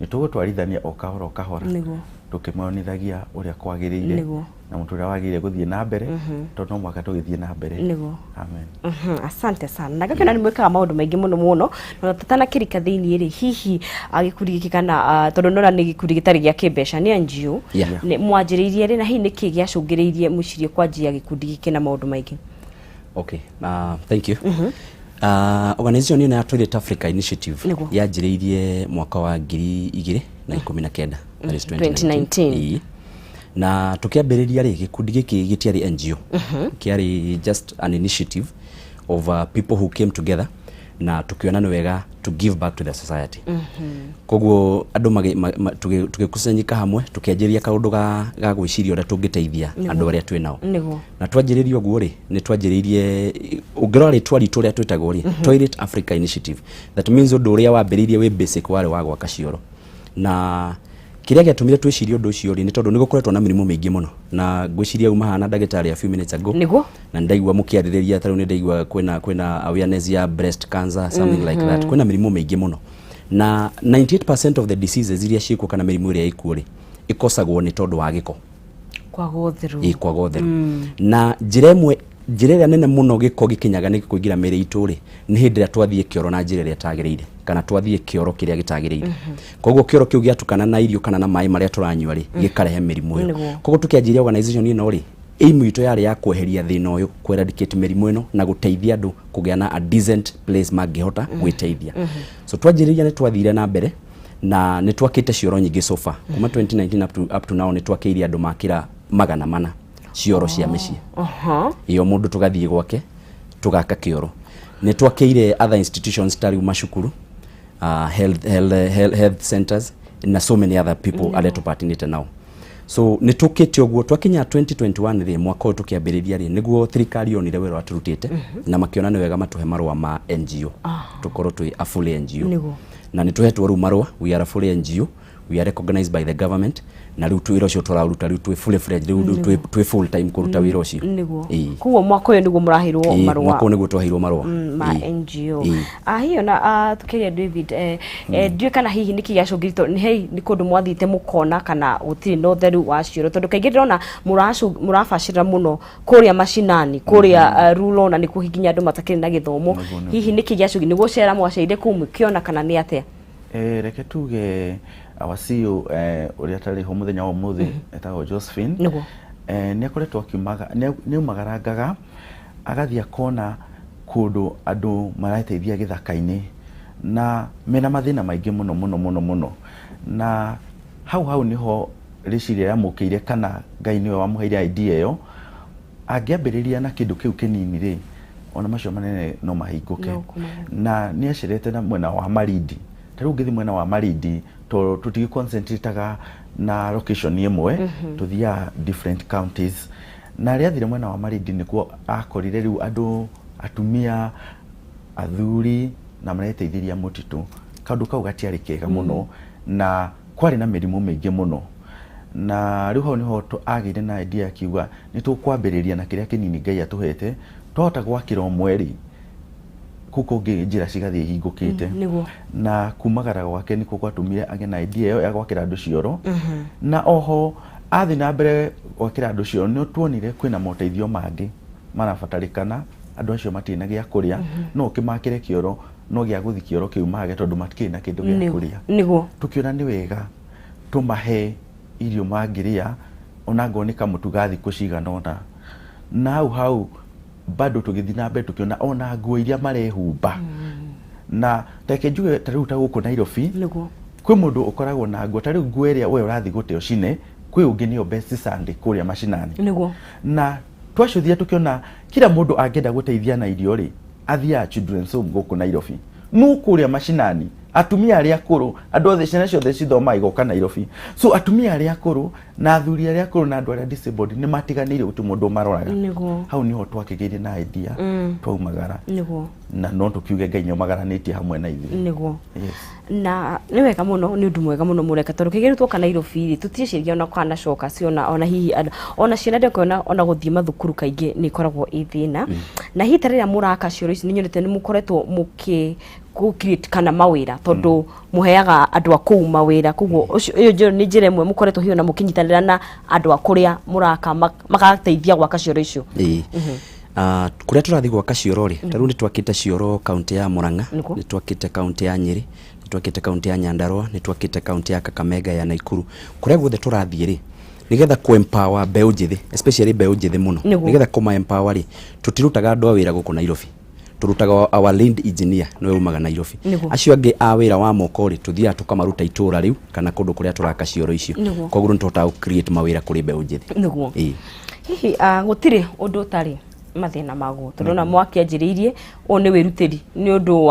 nitugutwarithania o kahora tukimonithagia uria kwagirire na mtu uria wagire guthie na mbere tondu no mwaka tugithie na mbere. Amen. Asante sana. Nagakena ni mwekaga maundu maingi muno na tatana kirika thiini ri hihi agikundi giki kana tondu nora ni gikundi gitari gia kibesha ni NGO ni mwanjiriirie ri na hihi niki giacungiriirie mucirie kwanjia gikundi giki na maundu maingi. Okay, thank you. Organization ni ya Toilet Africa Initiative yanjiriirie mwaka wa 2019 that is 2019 na tukiambiriria ri gikundi giki gitiari NGO kiari just an initiative of people who came together na tukiona ni wega to give back to the society. Koguo andu tugikusanyika hamwe tukianjiria kaundu ga gwiciria ura tungiteithia andu aria twi nao na twanjiririo guo ri ni twanjiririe ungirori twari turia twitagwo ri Toilet Africa Initiative. That means undu uria wambiririe we basic wari wa gwaka cioro na kiria giatumire twicirie undu ucio ri ni tondu ni gukoretwo na mirimu mingi muno na gwiciria uma hana ndagitari a few minutes ago na ndaigwa mukiaririria taru ni ndaigwa kwena awareness ya breast cancer something like that kwena mirimu mingi muno na 98% of the diseases iria ciikuo kana mirimu iria ikuo ri ikosagwo ni tondu wa giko kwaga utheru na njira ĩrĩa nene muno giko gikinyaga ni kuingira mĩrĩ itũ ri ni hindi ĩrĩa twathie kioro na njira ĩrĩa tagĩrĩire kana twathie kioro kiria gitagĩrĩire. Koguo kioro kiu giatukana na irio kana na maĩ maria turanyua ri gikarehe mĩrimũ ĩyo. Koguo tukianjiria organization ĩno ri aim itũ yari ya kweheria thina ũyũ ku eradicate mĩrimũ ĩno na guteithia andu kugĩa na a decent place mangĩhota gwĩteithia. So twanjiriria ni twathire na mbere na ni twakite cioro nyingi so far kuma 2019 up to now ni twakeirie andu makira 100 cioro cia mĩciĩ. Iyo mundu tugathie gwake tugaka kioro ni twakeire other institutions tari mashukuru health centers na so many other people aria tupatinite nao. So ni tukite oguo twakinya 2021 ri mwaka tukiambiriria ri niguo thirikari yonire wira waturutite na makiona ni wega matuhe marua ma NGO tukorwo twi a full NGO na ni tuhetwo ru marua we are a full NGO, we are recognized by the government na riu twira ucio turaruta riu twi fully fledged riu twi full time kuruta wira ucio. Kuo mwako yo niguo murahirwo marua mwako niguo twahirwo marua ma NGO. Hiyo na tukiria David ndiwe kana hihi niki giacungirito ni hei ni kundu mwathite mukona kana gutiri no theru wa cioro tondu kaingĩ ndĩrona murabacira muno kuria mashinani kuria rulo na ni kuhiginya andu matakiri na githomo hihi niki giacungi niguo cera mwaceire kumukiona kana ni atia? Reke tuge awasio uria tari ho muthenya wa muthi etagwo Josephine ni akoretwo akiumaga ni umagarangaga agathia kona kundu andu marateithia githaka-ini na mena mathina maingi muno na hau niho riciria yamukiire kana Ngai niwe wamuheire idea iyo angiambiriria na kindu kiu kinini ri ona macio manene no mahinguke na ni acirete na mwena wa Marindi. Taru ngithi mwena wa Marindi to tutigi concentrataga na location imwe tuthia different counties na ria thire mwena wa Marindi nikuo akorire riu andu atumia athuri na mareteithiria mutitu kaundu kau gatiari kega muno na kwari na mirimu mingi muno na riu ho niho agire na idea kiuga ni tukwambiriria na kiria kinini Ngai atuhete twahota gwakira mweri kuko njira cigathie hingukite na kumagara gwake niko gwatumire age na idea iyo ya gwakira andu cioro na oho athi na mbere gwakira andu cioro no tuonire kwina moteithio mangi marabatarikana andu acio matina gia kuria no kimakire kioro no gia guthi kioro kiu mage tondu matikiri na kindu gia kuria tukiona ni wega tumahe irio mangiria ona ngonika mutugathi kuciganona na hau bado tugithina mbere tukiona ona nguo iria marehumba na teke njuge tariu ta guku Nairobi kwi mundu ukoragwo na nguo tariu nguo iria we urathi guteo cine kwi ungi niyo best Sunday kuria mashinani na twacuthia tukiona kila mundu angenda guteithia na irio ri athia children's home guku Nairobi nu kuria mashinani atumia aria akuru andu othe ciana ciothe cithoma igoka Nairobi. So atumia aria akuru na athuri aria akuru na andu aria disabled ni matiganire utu mundu maroraga hau niho twakigirie na idea twaumagara na no tukiuge Ngai nyomagaranitie hamwe na ithuĩ na ni wega muno ni undu mwega muno mureka tondu kigiritwo kana Nairobi tuticiria ona kana coka ciona ona hihi ona ciana ndio kuona ona guthie mathukuru kaingi ni koragwo ithina na hihi tarira muraka cioro ici ni nyonete ni mukoretwo ku create kana mawira tondu muheaga andu aku mawira kuguo iyo ni njira imwe mukoretwo hiyo na mukinyitanira na andu akuria muraka magateithia gwaka cioro icio kuria turathi gwaka cioro ri taru ni twakite cioro county ya Murang'a ni twakite county ya Nyeri ni twakite county ya Nyandarua ni twakite county ya Kakamega ya Naikuru kuria guothe turathi ri nigetha ku empower mbeũ njithi especially mbeũ njithi muno nigetha kuma empower ri tutirutaga andu a wira guku Nairobi turutaga our lead engineer no umaga Nairobi acio ange a wira wa moko ri tuthia tukamaruta itura riu kana kundu kuria turaka cioro icio koguo nitota create mawira kuri mbeũ njithi niguo hihi gutire undu tari mathina magu turona mwaki anjiriirie o ni wirutiri ni undu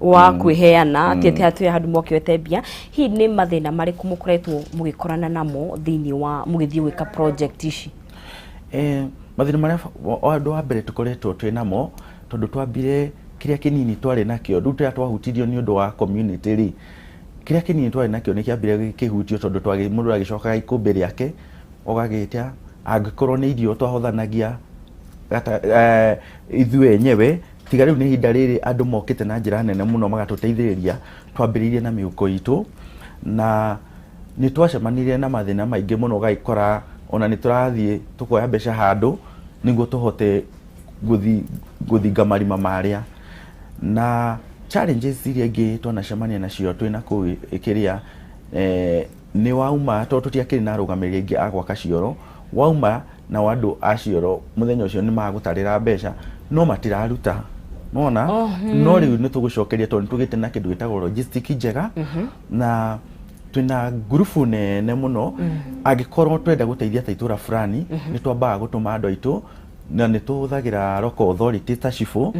wa kwiheana tete hatu handu mwakiwete bia hi ni mathina mariku mukoretwo mugikorana namo thini wa mugithii gwika project ici mathina maria andu wa mbere tukoretwo twinamo tondu twambire kiria kinini twari nakio ruta twahutirio ni undu wa community ri kiria kinini twari nakio ni kiambire kihutio tondu twagi mundu agicoka ikumbi riake ogagitia angikorwo ni irio twahothanagia ithue enyewe tiga riu ni hinda riri andu mokite na njira nene muno magatuteithiriria twambiririe na miuko itu na ni twacemanirie na mathina maingi muno gaikora ona ni turathie tukoya mbeca handu niguo tuhote guthinga marima maria na challenges iria ingi twanacemania nacio twina ku ikiria ni wauma to tutiakiri na rugamiriri ingi agwaka cioro wauma na wandu acioro muthenya ucio ni magutarira mbeca no matiraruta nona no riu ni tugucokeria tondu tugite na kindu gitagwo logistic njega na twina grupu nene muno agikorwo twenda guteithia taitura fulani ni twambaga gutuma andu aitu na ni tuhuthagira local authority ta cifu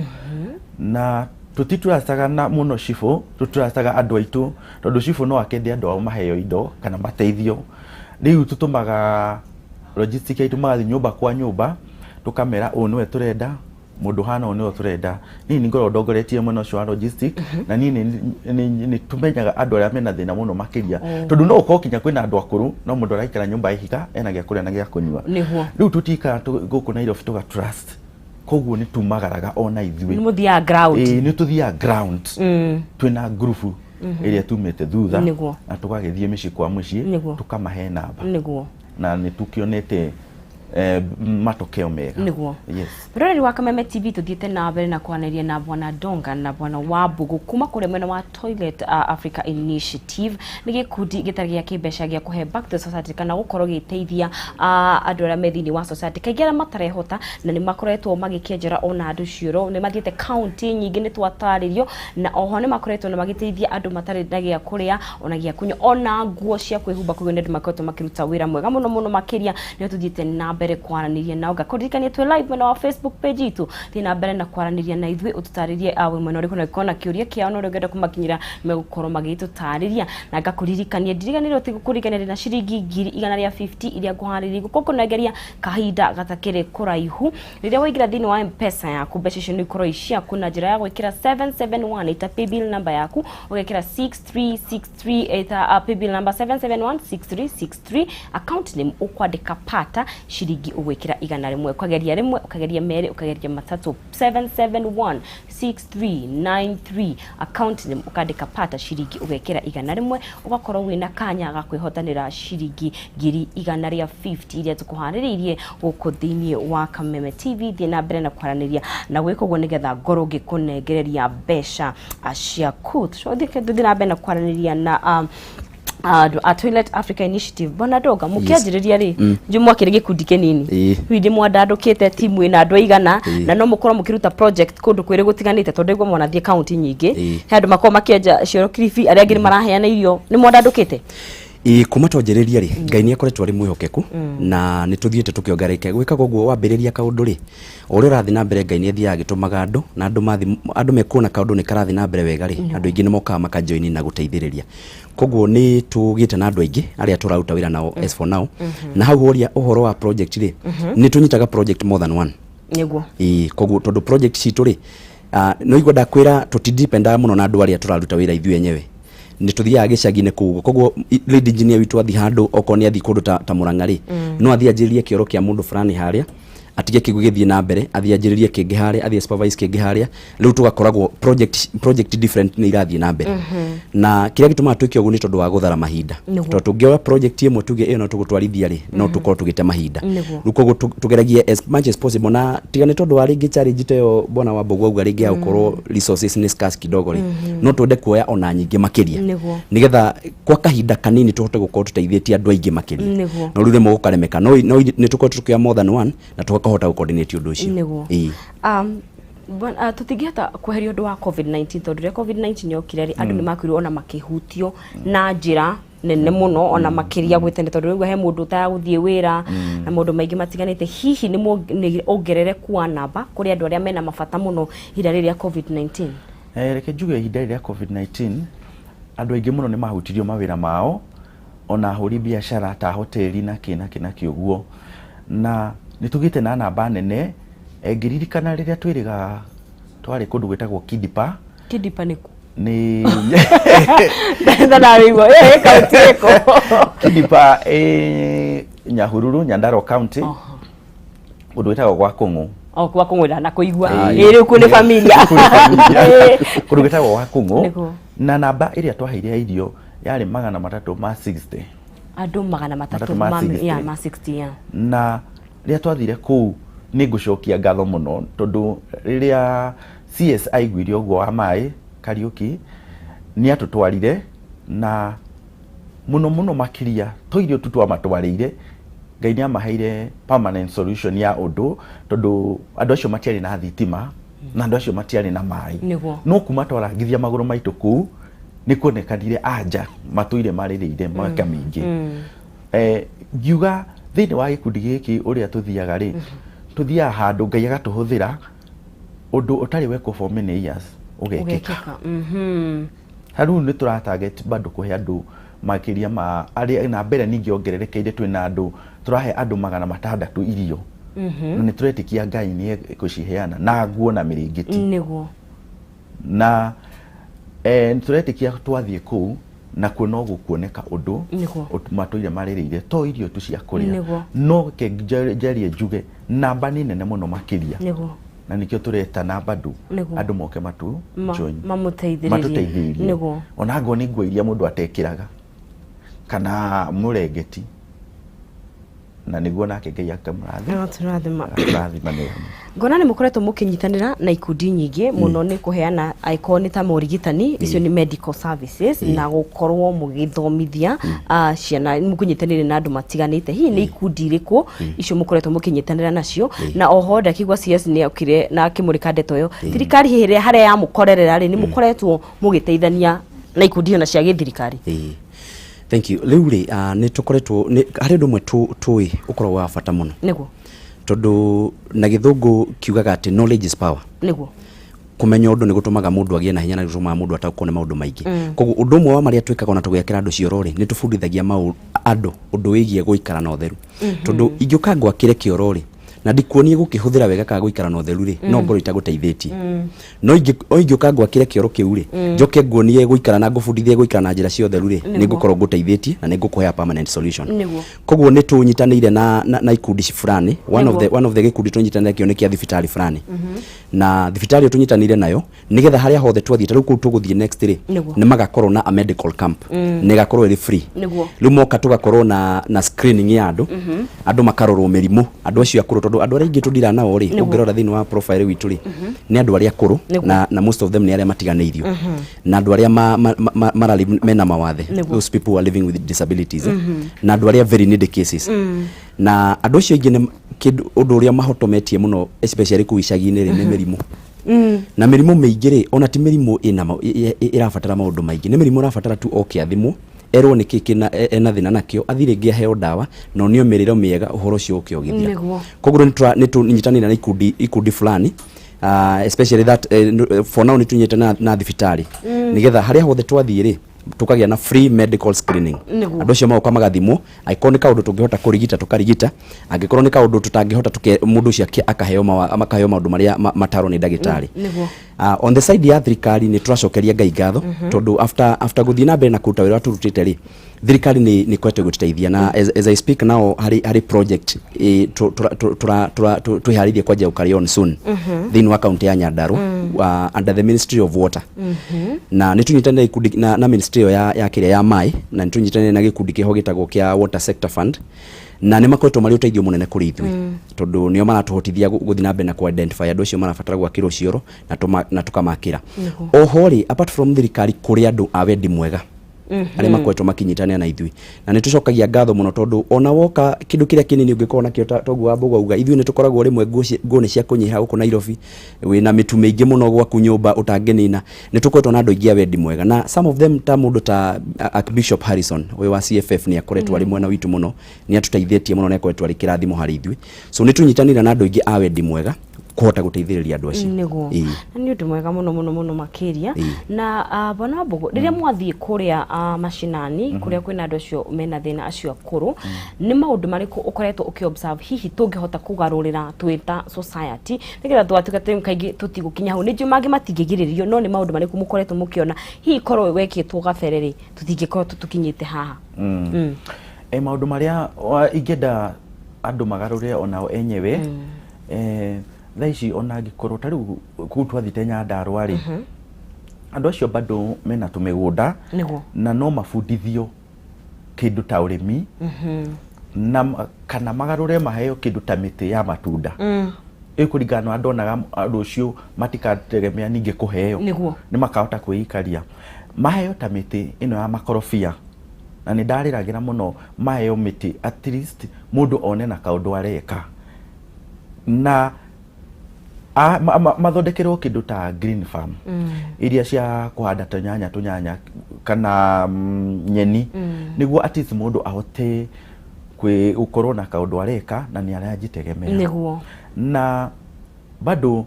na tutituracaga na muno cifu tuturacaga andu aitu tondu cifu no akende andu ao maheo indo kana mateithio riu tutumaga logistic aitu magathi nyumba kwa nyumba tukamera o niwe turenda mundu hana o niwe turenda ni ngoro ndongoretie muno cio logistic na ni tumenyaga andu aria mena thina muno makiria tondu no ukokinya kwina andu akuru no mundu araikara nyumba ihika ena gia kuria na gia kunywa riu tutika guku Nairobi tuga trust koguo ni tumagaraga ona ithui ni muthia ground ni tuthia ground twina grupu iria tumete thutha na tugagithie mici kwa muci tukamahe namba na ni tukionete matokeo mega niguo ruriri wa Kameme TV tuthiete na mbere na kwanaria na bwana Donga na bwana Wambugu kuma kure mwena wa Toilet Africa Initiative ni gikundi gitari gia kibeca gia kuhe back to society kana gukorwo giteithia andu aria methini wa society kaigera matarehota na ni makoretwo magikienjera ona andu cioro ni mathiete county nyingi ni twataririo na oho ni makoretwo na magiteithia andu matari na gia kuria ona gia kunywa ona nguo cia kwihumba kugo ni makoretwo makiruta wira mwega muno makiria ni tuthiete na mbere kwaraniria nao gakorikania twe live mwena wa Facebook page itu thina mbere na kwaraniria na ithui ututaririe awe mwena uri kuna kiuria kiao no rugenda kumakinyira megukorwo magitutariria na gakuririkania ndiriganiro tigukurikania na ciringi 150 iria guhariri guko negeria kahinda gatakire kuraihu riria waigira thini wa M-Pesa yaku mbeca icio ni ikorwo icia kuna njira ya gwikira 771 ita paybill number yaku ugekira 6363 ita paybill number 7716363 account name ukwandika pata shiringi ugwikira 100 ukageria rimwe ukageria mere ukageria matatu 7716393 account name ukandika pata shiringi ugekira 100 ugakorwo wina kanya ga kwihotanira shiringi 150 iria tukuhariririe guku thini wa Kameme TV thina mbere na kwaraniria na gwikogwo nigetha ngoro ngikunegereria mbeca ciaku thina mbere na kwaraniria na Toilet Africa Initiative bwana Donga mukianjiriria ri njumwa kiri gikundi kinini hindi mwandandukite timu ina andu aigana na no mukorwo mukiruta project kundu kwire gutiganite tondu igwa mwana thie county nyingi handu makoma makienja cioro kiribi aria ngiri maraheana irio ni mwandandukite kuma twanjiriria ri Ngai ni akoretwo ari mwihokeku na nituthiete tukiongareke gwikaga uguo wambiriria kaundu ri uri rathi na mbere Ngai ni athia agitumaga andu na andu mekuona kaundu ni karathi na mbere wega ri andu ingi ni moka makajoini na guteithiriria koguo ni tugite na andu aingi aria turaruta wira nao as for now na hau horia uhoro wa project ri ni tunyitaga project more than one niguo koguo tondu project citu ri no igwa kwira tutidependa muno na andu aria turaruta wira ithui enyewe ni tuthiaga gicagi-ini kugo koguo lead engineer witu athi handu okoni athi kundu ta Murang'a ri no athi anjirie kioro kia mundu fulani haria atige kigo githie na mbere athie anjiririe kingi haria athie supervise kingi haria riu tugakoragwo project different ni irathie na mbere na kiria gituma twike ugu ni tondu wa guthara mahinda to tungioya project imwe tuge iyo no tugutwarithia ri no tukorwo tugite mahinda riu koguo tugeragie as much as possible na tigane tondu wa ringi challenge teyo bona wa Mbogo auga ringi ya ukorwo resources ni scarce kidogo ri no twende kuoya ona nyingi makiria nigetha kwa kahinda kanini tuhote gukorwo tuteithietie andu aingi makiria no riu rimo gukaremeka no ni tukorwo tukia more than one na tukahota coordinate undu ucio tutingihota kweheria undu wa COVID-19 tondu ria COVID-19 yokire ri andu ni makwirwo ona makihutio na njira nene muno ona makiria gwitene tondu riu he mundu ta guthie wira na mundu maingi matiganite hihi ni ongerereku wa namba kuri andu aria mena mabata muno hira riria COVID-19 reke njuge hira riria COVID-19 andu aingi muno ni mahutirio mawira mao ona huri biashara ta hoteli na kina kiuguo na nitugite na namba nene ngiririkana riria twiriga twari kundu gwetagwo Kidipa niku ni ndana rigo kautiko Kidipa Nyahururu Nyandarua County kundu gwetagwo gwa Kungu kwa Kungu na kuigua iri ku ni familia kundu gwetagwo gwa Kungu na namba iria twaheire irio yari 360 andu 360 ya ma 60 ya na riria twathire ku ni gucokia ngatho muno tondu riria CSI gwire ogwo wa mai Kariuki ni atutwarire na muno makiria toirio tutwa matwarire Ngai ni amaheire permanent solution ya undu tondu andu acio matiari na thitima na andu acio matiari na mai no kuma twarangithia maguru maitu ku ni kuonekanire anja matuire maririire mwaka mingi ngiuga thini wa gikundi giki uria tuthiaga ri tuthia handu Ngai agatuhuthira undu utari weko for many years ugekeka haru ni tura target bado kuhe andu makiria ma ari na mbere ningi ongererekeire twina andu turahe andu 600 irio no ni turetikia Ngai ni guciheana na nguo na miringiti niguo na turetikia twathie ku na kuno gukuoneka undu matuire maririire to irio tu cia kuria no ke njari njuge namba ni nene muno makiria na nikio tureta namba ndu andu moke matu join mamuteithiririe ona ngo ni nguo iria mundu atekiraga kana murengeti na niguo nake Ngai akamurathima ngona ni mukoretwo mukinyitanira na ikundi nyingi muno ni kuheana icon ta morigitani icio ni medical services na gukorwo mugithomithia ciana mukinyitanire na andu matiganite hi ni ikundi iriku icio mukoretwo mukinyitanira nacio na oho ndakigwa CS ni akire na akimurika ndeto yo thirikari hiria haria ya mukorerera ri ni mukoretwo mugiteithania na ikundi ona cia githirikari Thank you. Leuri ni tukoretwo hari andu mwe tui ukorwo wa bata muno. Niguo. Tondu na githungu kiugaga ati knowledge is power. Niguo. Kumenya undu ni gutumaga mundu agie na hinya na gutumaga mundu atakone maundu maingi. Koguo undu umwe wa maria twikaga na tugekira andu ciorori ni tubundithagia andu undu wigie guikara na utheru. Tondu ingiuka gwakire kiorori na ndikuonie gukihuthira wega ka guikara na utheru ri no ngoro itaguteithĩtie no ingiuka gwakire kioro kiu ri njoke nguonie guikara na ngubundithie guikara na njira cia utheru ri ni ngukorwo nguteithĩtie na ni ngukuhe permanent solution koguo ni tunyitanĩire na ikundi fulani one of the gikundi tunyitanĩire kio ni kia thibitari fulani na thibitari tunyitanĩire nayo nigetha haria hothe twathie ta riu tuguthie next ri ni magakorwo na a medical camp ni gakorwo ri free riu moka tugakorwo na screening ya andu makarorwo mirimu andu acio akuru tondu andu aria ingi tudira nao ri ungirora thini wa profile witu ri ni andu aria akuru na most of them ni aria matiganeirio na andu aria marali mena mawathe those people who are living with disabilities na andu aria very needy cases na andu acio ingi ni undu uria mahotometie muno especially ku icagi-ini ri ni mirimu na mirimu miingi ri ona ti mirimu irabatara maundu maingi ni mirimu irabatara tu oke athimu erwo ni kiki na ena thina nakio athire ngia heo dawa no nio miriro miega uhoro cio ukiogithia koguo ni tunyitanira na ikundi fulani especially that for now ni tunyitana na thibitari nigetha haria hothe twathie ri tukagia na free medical screening andu cio mauka magathimo iconic undu tungihota kurigita tukarigita angikorwo ni kaundu tutangihota mundu cio akaheo maundu maria mataro ni ndagitari On the side ya thirikari ni turacokeria Ngai ngatho tondu after guthii na mbere na kuruta wira turutite ri thirikari ni kwete gutiteithia na as I speak now hari project tuharithie kwa jau carry on soon thini wa county ya Nyandarua under the Ministry of Water na nitunyitane ikundi na ministry ya kiria ya mai na nitunyitane na gikundi kiho gitagwo kia Water Sector Fund na nä makoretwo marä å teithio må nene kå rä ithuä tondå nä o maratåhotithia gå thiä na mbere na kå identify andå acio marabatara gwakärwo cioro na tå kamakä ra oho rä apart from thirikari kå rä andå a wendi mwega arä makoretwo makinyitania na ithuĩ na nä tå cokagia ngatho må no tondå ona woka kä ndå kä rä a kä nini å ngä korwo nakä toguo wambo gauga ithuĩ nä tå koragwo rä mwe ngå nä cia kå nyiha gå kå Nairobi wä na mä tu mä ingä må no gwaku nyå å tangä nina nä tå koretwo na andå aingä a wendi mwega na some of them ta må ndå ta Archbishop Harrison wä wa CFF nä akoretwo arä mwena witå må no nä atåteithätie må no nä akoretwo arä kä rathimo harä ithuĩ so nä tå nyitanä na andå aingä a wendi mwega kuhota guteithiriria andu acio niguo ni undu mwega muno makiria na bona Mbogo riria mwathie kuria mashinani kuria kwina andu acio mena thina acio akuru ni maundu mariku ukoretwo ukiobserve hihi tungihota kugarurira twita society nigetha twatuka time kaingi tutigukinya hau ni jumangi matingigiririo no ni maundu mariku mukoretwo mukiona hihi korwo wekitwo gabereri tutingikorwo tukinyite haha maundu maria ingenda andu magarurire onao enyewe thaici ona ngikorwo ta riu ku twathite Nyandarua ri andu acio bado mena tumigunda na no mabundithio kindu ta urimi na kana magarure maheo kindu ta miti ya matunda ikuringana andu onaga andu acio matikategemea ninge kuheo ni makahota kwikaria maheo ta miti ino ya makorofia na ni ndariragira muno maheo miti at least mundu one na kaundu areka na mathondekerwo kindu ta green farm iria cia kuhanda tunyanya kana nyeni niguo at least mundu ahote gukorwo na kaundu areka na ni arajitegemea niguo na bado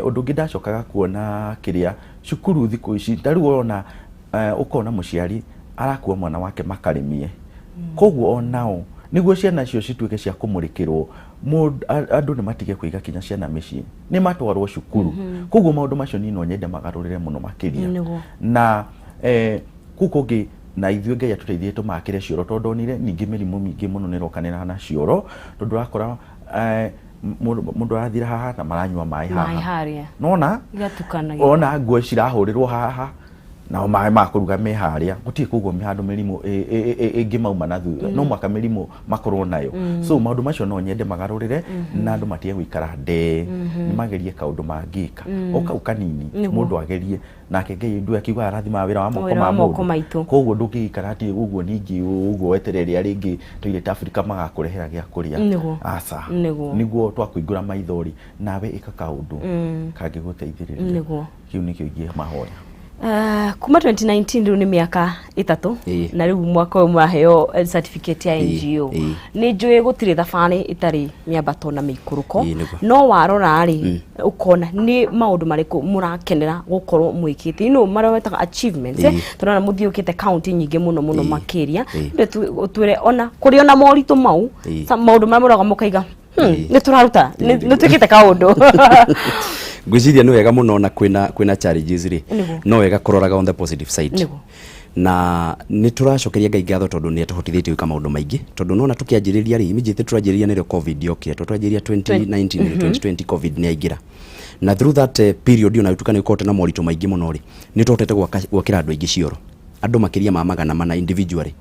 undu ngidacokaga kuona kiria cukuru thiku ici tariu ona ukona muciari arakuwa mwana wake makarimie koguo onao niguo ciana cio cituike cia kumurikirwo andu ni matige kuiga kinya ciana micii ni matwarwo cukuru koguo maundu macio nino nyende magarurire muno makiria na kukungi na ithuĩ Ngai atuteithie tumakire cioro tondu onire ningi mirimu mingi muno ni rokanira na cioro tondu rakora mundu arathira haha na maranyua mai haha nona igatukanagia ona nguo cirahurirwo haha na mai makuruga me haria gutie kuguo mihandu mirimu ingi mauma na thutha no mwaka mirimu makorwo nayo so maundu macio no nyende magarurire na andu matie gwikara ni magerie kaundu mangika okau kanini mundu agerie nake Ngai ndu akiuga arathima wira wa moko maitu koguo ndungikara ati uguo ningi uguo wetereria ringi tuire ta Afrika magakurehera gia kuria asa niguo twakuingura maithori nawe ika kaundu kangi guteithiriria kiu nikio ingi mahoya kuma 2019 riu ni miaka 3 na riu mwaka umwe aheo certificate ya NGO ni njui gutire thabari itari miambato na mikuruko no warora ri ukona ni maundu mariku murakenera gukorwo mwikite ino marawetaga achievements turona muthiukite county nyingi muno makiria twire ona kuri ona moritu mau maundu maramuraga mukaiga ni turaruta ni twikite kaundu gwiciria ni wega muno na kwina challenges ri no wega kuroraga on the positive side na ni turacokeria Ngai ngatho tondu ni atuhotithitie gwika maundu maingi tondu nona tukianjiriria ri imijite turanjiriria ni covid yokire twanjiriria 2019 2020 covid ni aingira na through that period yona tukane ikote na morito maingi muno ri ni tuhotete gwakira andu aingi cioro andu makiria ma magana mana individually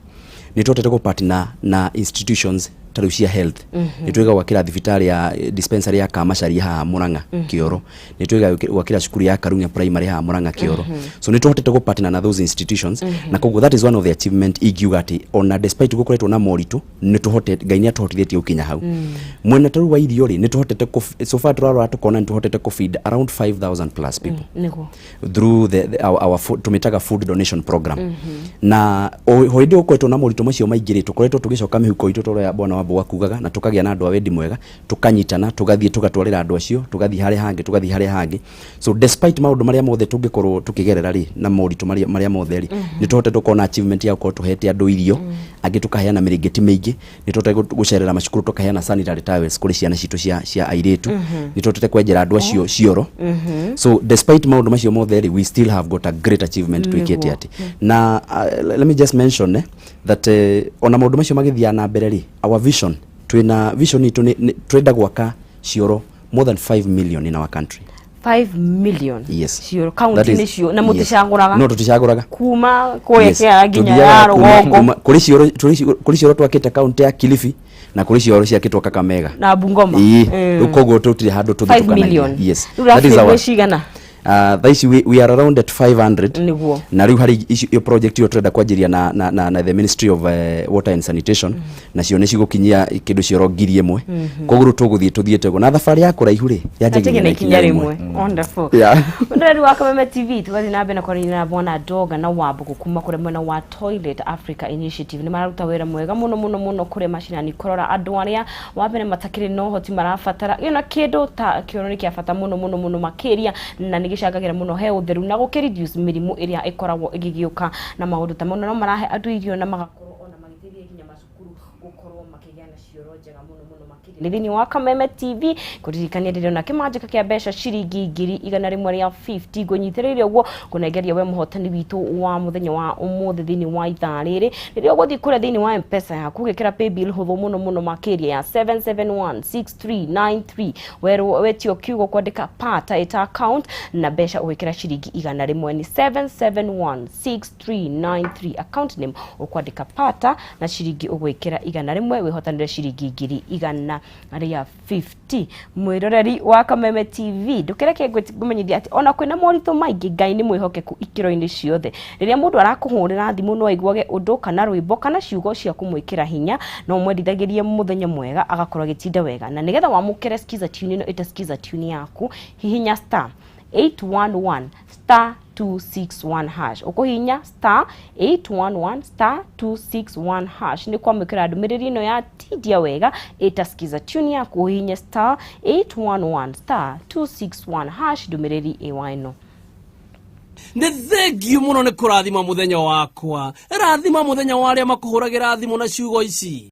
ni tuhotete go partner na institutions tariu cia health nitwega gwakira thibitari ya dispensary ya Kamashari ha Murang'a Kioro nitwega gwakira cukuru ya Karunya primary ha Murang'a Kioro so nituhotete go partner na those institutions na koguo that is one of the achievement igiuga ati ona despite gukoretwo na moritu nituhotete Ngai ni atuhotithietie ukinya hau mwena taru wa irio ri nituhotete so far turarora tukona nituhotete ku feed around 5,000 plus people through our food, tumitaga food donation program na hoidi gukoretwo na moritu macio maingiri tukoretwo tugicoka mihuko itu toro ya bona mwambo wa kugaga na tukagia na andu a wendi mwega tukanyitana tugathie tugatwarira andu acio tugathie hare hangi so despite maundu maria mothe tungikorwo tukigerera ri na moritu maria mothe ri ni tuhote tukona achievement ya ko tuhete andu irio angi tukaheana mirigeti mingi ni tuhote gucerera macukuru tukaheana sanitary towels kuri ciana citu cia airetu ni tuhote kwenjera andu acio cioro so despite maundu macio mothe ri we still have got a great achievement twikete ati na let me just mention that ona maundu macio magithia na mbere ri our vision twina vision itu twenda gwaka cioro more than 5 million in our country. 5 million. Yes. Cioro county ni cio na muticaguraga. No tuticaguraga. Kuma kurekea ginya ya Rugongo. Kuri cioro twakite county ya Kilifi na kuri cioro ciakitwa Kakamega. Na Bungoma. Ukogo tutire handu tuthukana. 5 million. Yes. That is our cigana. We are around at 500 na riu hari iyo project yo trenda kwanjiria na the Ministry of Water and Sanitation na cio ni cigukinyia kindu cioro ngiri imwe koguru tuthiete go na thabari ya kuraihu ri yanjigia na ikinya rimwe. Wonderful. Ndari wa Kameme TV tugathi na bena kwarina na bwana Doga na Wambugu kuma kure mwena wa Toilet Africa Initiative ni mararuta wira mwega muno kure mashinani korora andu aria wabene matakire no hoti marafatara ina kindu ta kioroni kia fata muno makiria na gicagagira muno he utheru na gukireduce mirimu iria ikoragwo igigiuka na maundu ta muno no marahe andu irio na magakorwo ona magithiria ginya macukuru gukorwo makigia na cioro njega muno makiri thini wa Kameme TV kuririkania ndio na kimanjika kia mbeca ciringi ngiri igana rimwe ria 50 gunyitiriire uguo kunengeria we muhotani witu wa muthenya wa umuthi thini wa ithaa riri ririo guthi kure thini wa M-Pesa yaku gikira pay bill huthu muno makiria ya 7716393 wetio kiugo kwandika pata ita account na mbeca uwikira ciringi igana rimwe ni 7716393 account name ukwandika pata na ciringi ugwikira igana rimwe wihotanire ciringi ngiri igana ria 50 mwiroreri wa Kameme TV ndukireke gumenyithia ati ona kwina moritu maingi Ngai ni mwihokeku ikiro-ini ciothe riria mundu arakuhurira thimu no aiguage undu kana rwimbo kana ciugo cia kumwikira hinya no mwendithagirie muthenya mwega agakorwo gitinda wega na nigetha wamukire skiza tune no ita skiza tune yaku hihinya star 811 star 261 hash ukuhinya star 811 star 261 hash ni kwa mwikira ndumiriri no ya tidia wega itaskiza tune ya kuhinya star 811 star 261 hash ndumiriri ewaino ne thegio muno ne kurathima muthenya wakwa rathima muthenya wa aria makuhuragira thimu na ciugo ici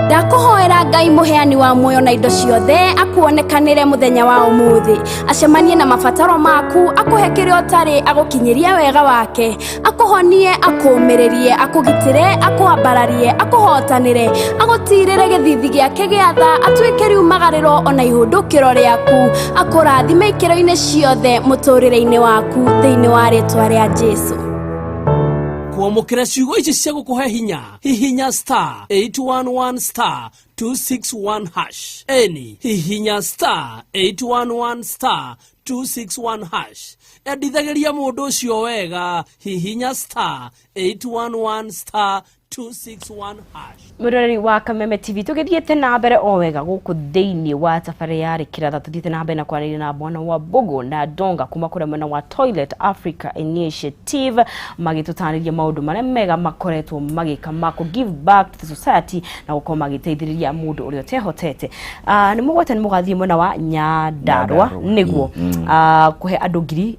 ndakuhoera Ngai muheani wa muoyo na indo ciothe akuonekanire muthenya wa umuthi acemanie na mabataro maku akuhe kirio utari agukinyiria wega wake akuhonie akuumiririe akugitire akuambararie akuhotanire agutirire githithi giake giatha atwike riumagariro ona ihundukiro riaku akurathime ikiro-ini ciothe muturire-ini waku thiini wa ritwa ria Jesu kuamukira ciugo ici cia gukuhe hihinya star 811 star 261 hash eni hihinya star 811 star 261 hash endithagiria mundu ucio wega hihinya star 811 star 261 hash murori wa Kameme TV tugithiete na mbere o wega guku thiini wa safari ya rikiratha tuthiete na mbere na kwarĩria na bwana wa Bogo na Donga kuma kure mwena wa Toilet Africa Initiative magitutaniria maundu maria mega makoretwo magika mako give back to the society na gukorwo magiteithĩrĩria mundu uria tehotete ni mugwete ni mugathie mwena wa Nyandarua niguo kuhe andu ngiri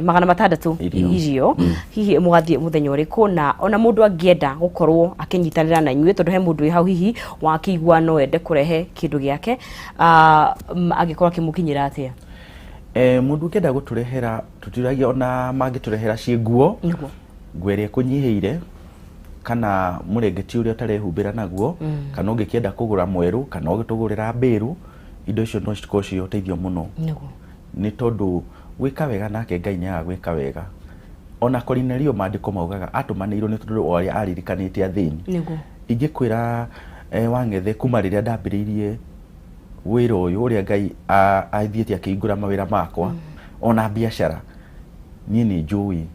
magana matandatu irio hihi mugathie muthenya uriku na ona mundu angienda gukorwo akinyitanira na inyuĩ tondu he mundu wi hau hihi wakigwa no ende kurehe kindu giake agikorwo kimukinyira atia mundu kenda guturehera tutiragia ona mangiturehera cie nguo ngwere kunyiheire kana murengeti uria tarehumbira naguo kana ungikienda kugura mweru kana ugitugurira mbiru indo icio no cikocio uteithio muno ni tondu gwika wega nake Ngai ni agwika wega ona Cornelio mandiko maugaga atumanirwo ni tondu oria aririkanite athini ingikwira wangethe kuma riria ndambiririe wira uyu uria Ngai aithiete akingura mawira makwa ona biashara ni njui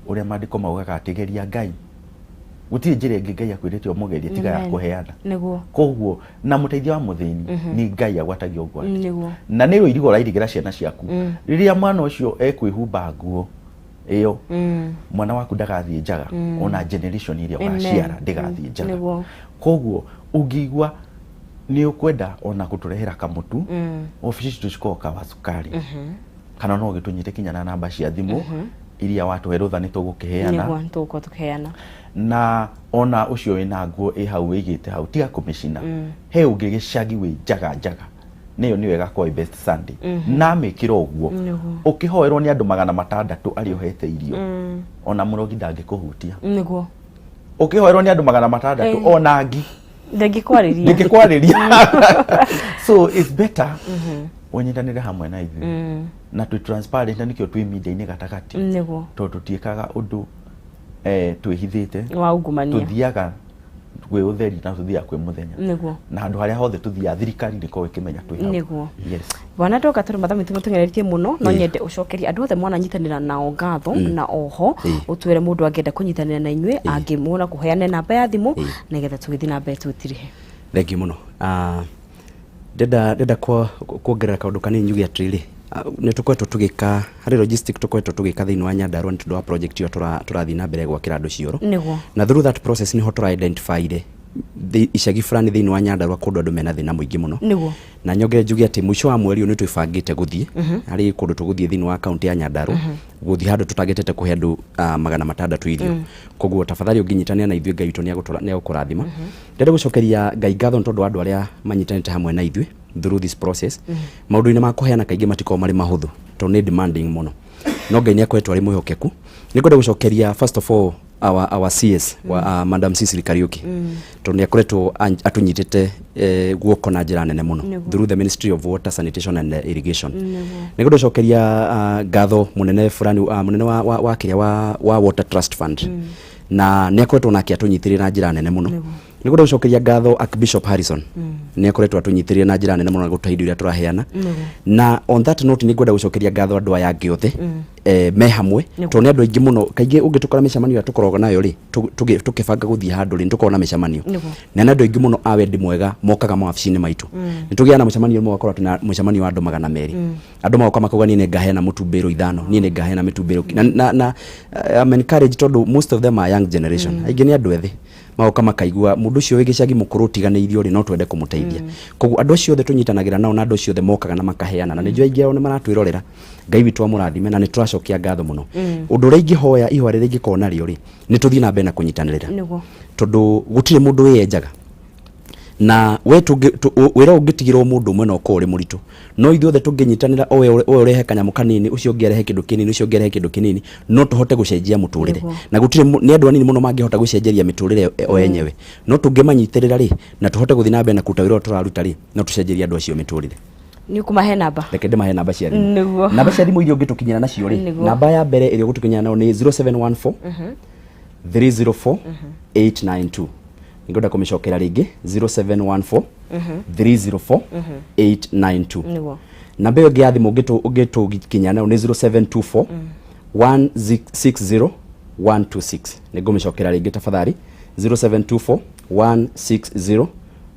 uria mandiko maugaga atigeria Ngai gutiri njira ingi Ngai akwirite omugerie tiga ya kuheana koguo na muteithia wa muthini ni Ngai agwatagio gwa na niro irigo rairigira ciana ciaku riria mwana ucio ekwihumba nguo iyo mwana waku ndagathie njaga ona generation iria ugaciara ndigathie njaga koguo ungigwa ni ukwenda ona kuturehera kamutu ofici tucikoka wa sukari kana no gitunyite kinya na namba cia thimu iria watu herutha ni tugukiheana na ona ucio wina nguo hau wigite hau tiga kumicina he ungi gicagi wi jaga niyo ni wega kwa best Sunday na mikira uguo ukihoerwo ni andu 600 ari ohete irio ona murogi ndangikuhutia niguo ukihoerwo ni andu 600 ona ngi ndingikwariria so it's better unyitanire hamwe na ithuĩ na tu transparent na nikio twi media-inĩ gatagati niguo tondu tutiĩkaga undu twĩhithĩte wa ungumania tuthiaga gwĩ utheri na tuthiaga kwĩ muthenya niguo na handũ harĩa hothe tuthiaga thirikari nĩko ĩkĩmenya twĩ hau niguo yes bwana ndoka tũrĩ mathamu tũng'eretie mũno no nyende ũcokerie andũ othe mwananyitanĩra nao ngatho na oho ũtwĩre mũndũ angĩenda kũnyitanĩra na inyuĩ angĩmwona kũheana namba ya thimũ nĩgetha tũgĩthiĩ na mbere twĩtirihe thengi mũno ndenda kuongerera kaundu kanini njuge atiriri ni tukwetwo tugika hari logistic tukwetwo tugika thiini wa Nyandarua nĩ wa project yo turathi na mbere gwakira andu cioro na through that process ni ho tura identify icagi fulani thiini wa Nyandarua kundu andu mena thina muingi muno na nyongere njuge ati mwisho wa mweri ni twibangite guthie hari kundu tuguthie thiini wa county ya Nyandarua guthie handu tutagetete kuhe andu 600 irio koguo tafadhali unginyitania na ithuĩ Ngai witũ ni agukurathima ndende gucokeria Ngai ngatho tondu andu aria manyitanite hamwe na ithuĩ through this process maundu-inĩ ma kuheana kaingĩ matiko mari mahuthu to ni demanding muno no Ngai ni akwetwo ari mwihokeku ni ngwenda gucokeria first of all our CS wa Madam Cecily Kariuki to ni akoretwo atunyitite guoko na njira nene muno through the Ministry of Water, Sanitation and Irrigation ni ngwenda gucokeria ngatho munene fulani munene wa kiria wa Water Trust Fund na ni akoretwo nake atunyitire na njira nene muno ni ngwenda gucokeria ngatho Archbishop Harrison ni akoretwo atunyitire na njira nene muno na gutaidio iria turaheana na on that note ni ngwenda gucokeria ngatho andu aya angĩ othe me hamwe to ni andu aingi muno kaingĩ ungitukora micemanio ya tukoroga nayo ri tukibanga guthie handu ri tukona micemanio na andu aingi muno a wendi mwega mokaga mawabici-inĩ maitu ni tugia na micemanio mwe wakora tuna micemanio wa andu 200 andu maoka makauga ni ngaheana mutumbiro 5 ni ngaheana mitumbiro na I'm encouraged tondu most of them are young generation aingi ni andu ethi maoka makaigua mundu ucio wigicagi mukuru tiganeirio ri no twende kumuteithia koguo andu acio othe tunyitanagĩra nao na andu acio othe mokaga na makaheana na nĩnjua aingi ao ni maratwirorera Ngai witũ amũrathime na nĩ turacokia ngatho muno undu ũrĩa ingĩhoya ihwa rĩrĩa ingĩkorwo narĩo rĩ nĩ tũthiĩ na mbere na kũnyitanĩrĩra tondu gũtirĩ mundu wĩyenjaga na wĩra ũngĩtigĩrwo mundu ũmwe no ũkorwo ũrĩ mũritũ no ithuothe tũngĩnyitanĩra owe ũrehe kanyamu kanini ucio ũngĩrehe kĩndũ kĩnini ucio ũngĩrehe kĩndũ kĩnini no tũhote gũcenjia mũtũrĩre na gũtirĩ nĩ andũ anini mũno mangĩhota gũcenjeria mĩtũrĩre o enyewe no tũngĩmanyitĩrĩra rĩ na tũhote gũthiĩ na mbere na kũruta wĩra ũrĩa tũraruta rĩ no tũcenjerie andũ acio mĩtũrĩre ni kumahe namba reke ndĩmahe namba cia thimũ namba cia thimũ iria ũngĩtũkinyĩra nacio rĩ namba ya mbere ĩrĩa ũgũtũkinyĩra nayo nĩ 0714 304 892 ngenda kumicokera ringi 0714 304 892 namba yo ya thimu ũngĩtũkinyĩra nayo nĩ 0724 160 126 ningumicokera ringi tafadhali 0724 160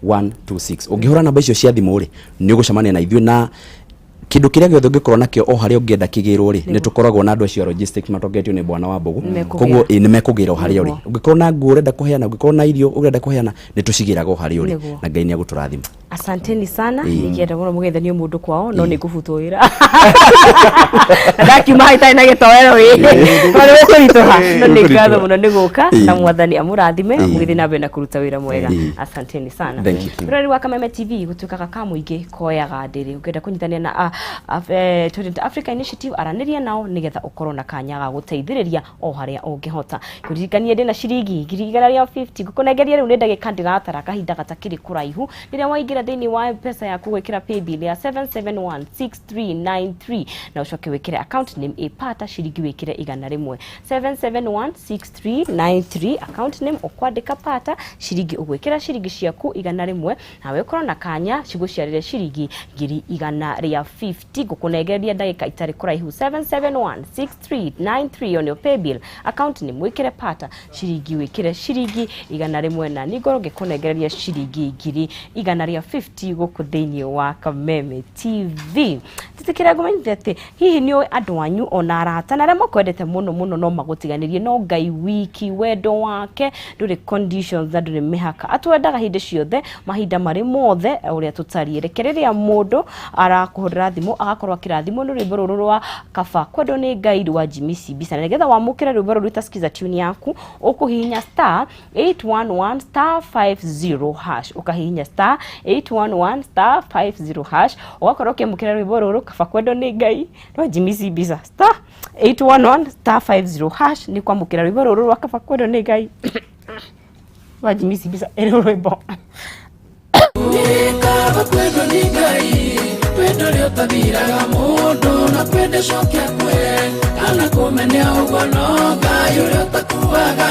126 ungihura namba icio cia thimu ri ni ugucemania na ithuĩ na kindu kiria giothe ungikorwo nakio o haria ungienda kigirwo ri ni tukoragwo na andu acio logistics matogetio ni bwana wa Mbogo koguo ni mekugira o haria uri ungikorwo na nguo urenda kuheana ungikorwo na irio urenda kuheana ni tucigiraga o haria uri na Ngai ni aguturathima asanteni sana nikienda muno mugethanio mundu kwao no ni ngubutwo wira ndaki maita na gitowero wi bali wekuritoha no ni ngatho muno ni guka na mwathani amurathime mugithi na bena kuruta wira mwega asanteni sana ruriri wa Kameme TV gutukaga ka muingi koyaga ndiri ungenda kunyitania na Africa Initiative araniria nao nigetha ukorwo na kanya ga guteithiriria o haria ungihota kuririkania ndina ciringi 150 gukunengeria riu ni ndagika ndigatara kahinda gatakiri kuraihu riria waingira thini wa pesa yaku gwikira paybill ya 7716393 na ucoke wikire account name ipata ciringi wikire 100 7716393 account name ukwandika pata ciringi ugwikira ciringi ciaku 100 na wekorwo na kanya ciguciarire ciringi 150 50 gukunegeria ndagika itari kuraihu 7716393 on your pay bill account ni mwikire pata shiringi wikire shiringi igana rimwe na nigoro gikunegeria shiringi ngiri igana ria 50 guku thiini wa Kameme TV. Titikira gumenyithia ati hihi ni andu anyu ona arata na remo kwendete muno no magutiganirie no Ngai wiki wendo wake nduri conditions na nduri mihaka atwendaga hindi ciothe mahinda mari mothe uria tutariĩ rekereria mundu arakuhurira thimu agakorwo akirathimo ni rwimbo ruru rwa kaba kwendo ni Ngai rwa Jimisi Bisa. Nigetha wamukire rwimbo ruru itaskiza tune yaku ukuhihinya *811*50# ukahihinya *811*50# ugakorwo ukimukire rwimbo ruru kaba kwendo ni Ngai rwa Jimisi Bisa *811*50# ni kwamukira rwimbo ruru rwa kaba kwendo ni Ngai rwa Jimisi Bisa ero rwimbo kaba kwendo ni Ngai kwendo leo tabiraga mundu na kwende shokia kwe kana kumenea ugono Ngai leo takuaga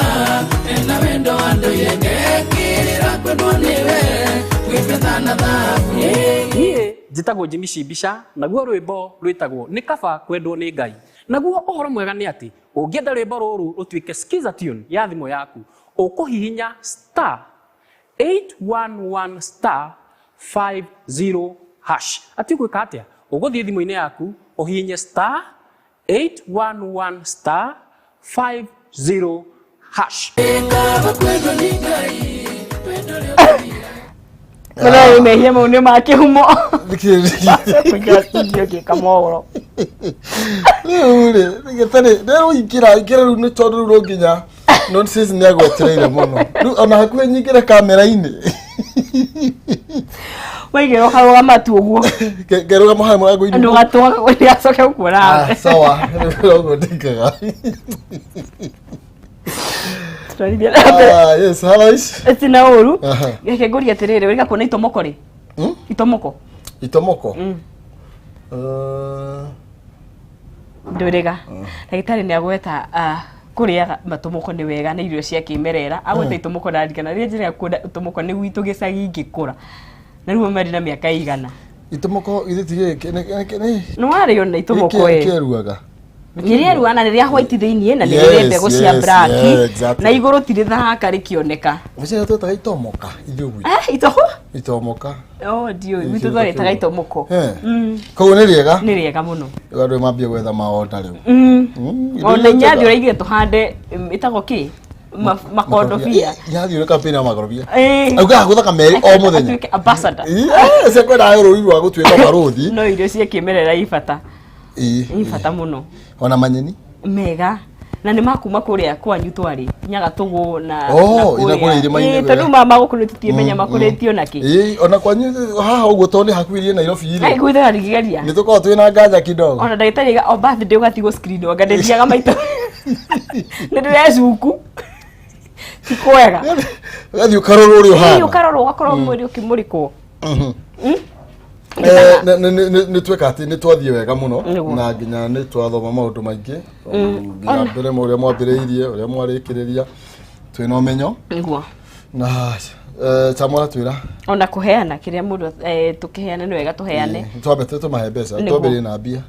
na wendo ando yengekirira kwendo niwe kwifethana thabu jitagwo Jimisi Bisa naguo rwimbo rwitagwo ni kaba kwendo ni Ngai. Naguo uhoro mwega ni ati ungienda rwimbo ruru rutuike skiza tune ya thimu yaku ukuhihinya *811*50# ati gwika atia uguthie thimu-ini yaku uhihinye *811*50# Mwana imehia maune make humo. Kuja studio kikamoro. Ule, ngetane, ndero ikira runo todo ruginya. Nonsense ni agwetereire muno. Ona hakuhe nyikira kamera-ini. Waigero hawa matu uguo. Geruga muhaye mwago ini. Ndo gatwa kweli asoke ukura. Sawa, ndogo ndikaga. Yes, hello. Etina uru. Geke guri atirire wega kona itomoko ri. Itomoko. Itomoko. Ndurega. Ndagitari ni agweta kuriaga matomoko ni wega na irio cia kimerera. Agweta itomoko na ndigana ri njira kuda itomoko ni gwitu gicagi ngikura. Na ruo mari na miaka igana. Itomoko ithiti kene. No wari ona itomoko Keruaga. Ngiria ruana riria white thiini na ngiria mbego cia black na iguru tiri thaka rikioneka. Mse to taga itomoka ithuwi. Itomoka. Oh dio witu twari taga itomoko. Ko ni riega? Ni riega muno. Gadu mambia gwetha maota riu. Ona nyathi uraigire tuhande itago ki makondobia. Nyathi uri kampeni ya makondobia. Auga guthaka meri o muthenya. Ambassador. Se kwenda ruri rwa gutwika maruthi. No irio cia kimerera ifata. Ifata muno. Ona manyeni mega na ni makuma kuria kwanyu twari nyaga tugu na ina kuri irima ine tondu mama gukurutie menya makuretio naki ona kwanyu haha uguo toni hakuirie Nairobi ire ai gwitha rigigeria ni tuko twina ngaja kidogo ona ndagitari ga birthday ugatigo screen wangadendiaga maito ni ndirecuku tikwega gathi ukaroro uri uha ukaroro ugakorwo mwiri ukimurikwo ni tweka ati ni twathie wega muno na nginya ni twathoma maundu maingi na mbere muria mwambiriirie uria mwarikiriria twina umenyo niguo na chamora twira ona kuheana kiria mundu tukiheana ni wega tuheane twambete tumahe mbeca twambire na mbia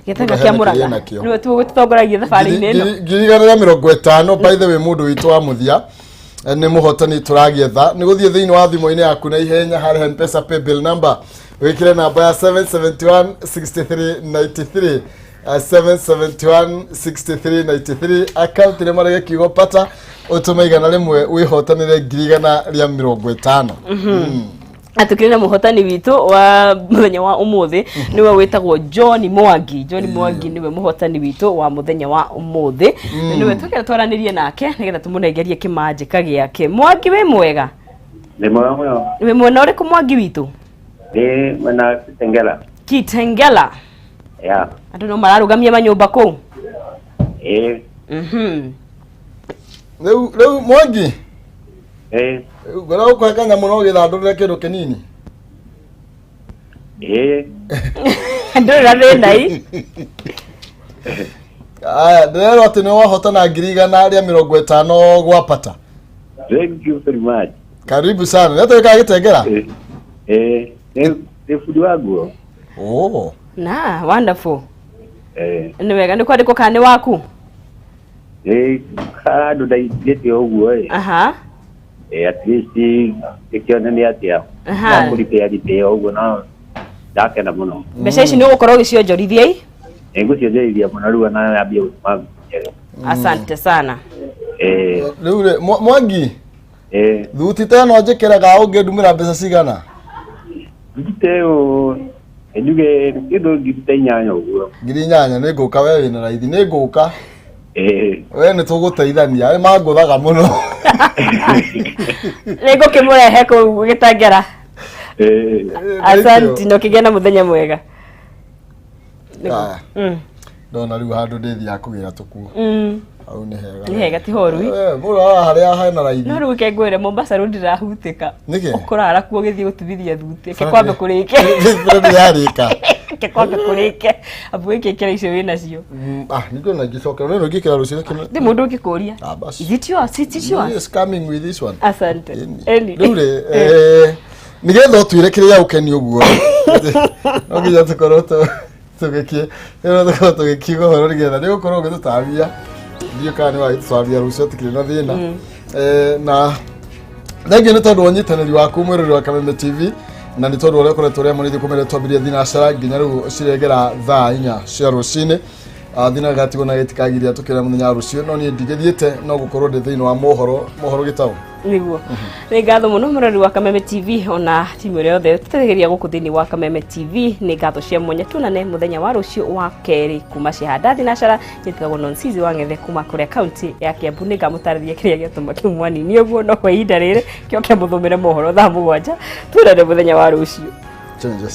gitanga kia muraga ni tugutongoragia thabari-ini ino ngiriganira 50 by the way mundu witu wa muthia ni muhotani turagietha ni guthie thiini wa thimu-ini yaku na ihenya hari M-Pesa pay bill number wikire namba ya 7716393 7716393 account ni marage kigo pata utuma igana rimwe wihotanire ngirigana ria 50 atukirina muhotani witu wa muthenya wa umuthi niwe witagwo John Mwangi niwe muhotani witu wa muthenya wa umuthi niwe tukira twaranirie nake nigetha tumunegerie kimanjika giake Mwangi we mwega ni mwega we mwena uriku Mwangi witu mwena Kitengela ya andu no mararugamia manyumba ku leo Mwangi gora ukwakanya muno githandurire kindu kinini ndora rendai aya ndero ati ni wahotana ngirigana ria 50 gwapata. Thank you very much. Karibu sana. Nata wika Kitengela? Ni fundi wangu. Oh. Na wonderful. Ni wega ni kwandikwo kana ni waku? Kado ndaithĩte ũguo Aha. At least ikionania atia. Na kũripea ũguo na ndakena mũno. Mbeca ici nĩ ũgũkorwo ũgĩcionjorithia ii? Ngũcionjorithia mũno rĩu na yambia gũtuma. Asante sana. Rĩu Mwangi. Thuti tano njĩkĩraga ũngĩndumĩra mbeca cigana? Nditeo njuge kĩndũ ngiri 8 ũguo. Ngiri 8 nĩ ngũka we wĩna raithi nĩ ngũka. We nĩ tũgũteithania mangũthaga mũno. Nĩ ngũkĩmũrehe kũu gĩtangera. Asante no kĩgĩa na mũthenya mwega. Ndona rĩu handũ ndĩthiaga kũgĩra tũkuo. Au nĩ hega. Nĩ hega ti horu ii. Mũra harĩa hena raithi. No rĩu kengwĩre Mombasa rũndi ndĩrahutĩka. Nĩkĩ? Ũkũrara kuo gĩthiĩ gũtithithia thuti. Ke kwambe kũrĩke. Ndĩrarĩka. Ke kwambe kũrĩke. Abu wĩkĩkĩra icio wĩna cio. Nĩngĩona ngĩcoka. Nĩ ngĩkĩra rũciũ kĩna. Ndĩ mũndũ ũngĩkũria. Is it yours? Is it yours? Yes, coming with this one. Asante. Rĩu nĩgetha ũtuĩre kĩrĩa ũkeni ũguo. No nginya tũkorwo tũgĩkiuga ũhoro nĩgetha nĩ gũkorwo ũgĩtũtambia. Ndiyo kana nĩ wagĩtũtambia rũciũ tũkĩrĩ na thĩna. Na thengia nĩ tondũ wa ũnyitanĩri waku mwĩrori wa Kameme TV na nĩ tondũ ũrĩa ũkoretwo ũrĩa mũnĩthi kũmere twambirie thinacara nginya rĩu ciregera thaa 4 cia rũcinĩ. Thinacara na gĩtikagiria tũkĩrĩa mũthenya wa rũciũ no niĩ ndigĩthiĩte no gũkorwo ndĩ thĩinĩ wa mohoro gĩtaũ. Niguo. Nĩ ngatho mũno mũrori wa Kameme TV ona timu ĩrĩa yothe tũtegereria gũkũ thĩinĩ wa Kameme TV nĩ ngatho cia mwanya tuonane mũthenya wa rũciũ wa kerĩ kuma cihanda thinacara njĩtagwo Nonsizi wa Ng'ethe kuma kũrĩa kaunti ya Kiambu nĩ ngamũtarĩria kĩrĩa gĩatũma kĩmwanini ũguo no kwa ihinda rĩrĩ kĩo kĩamũthũmĩre mohoro thaa 7 tuonane mũthenya wa rũciũ. Change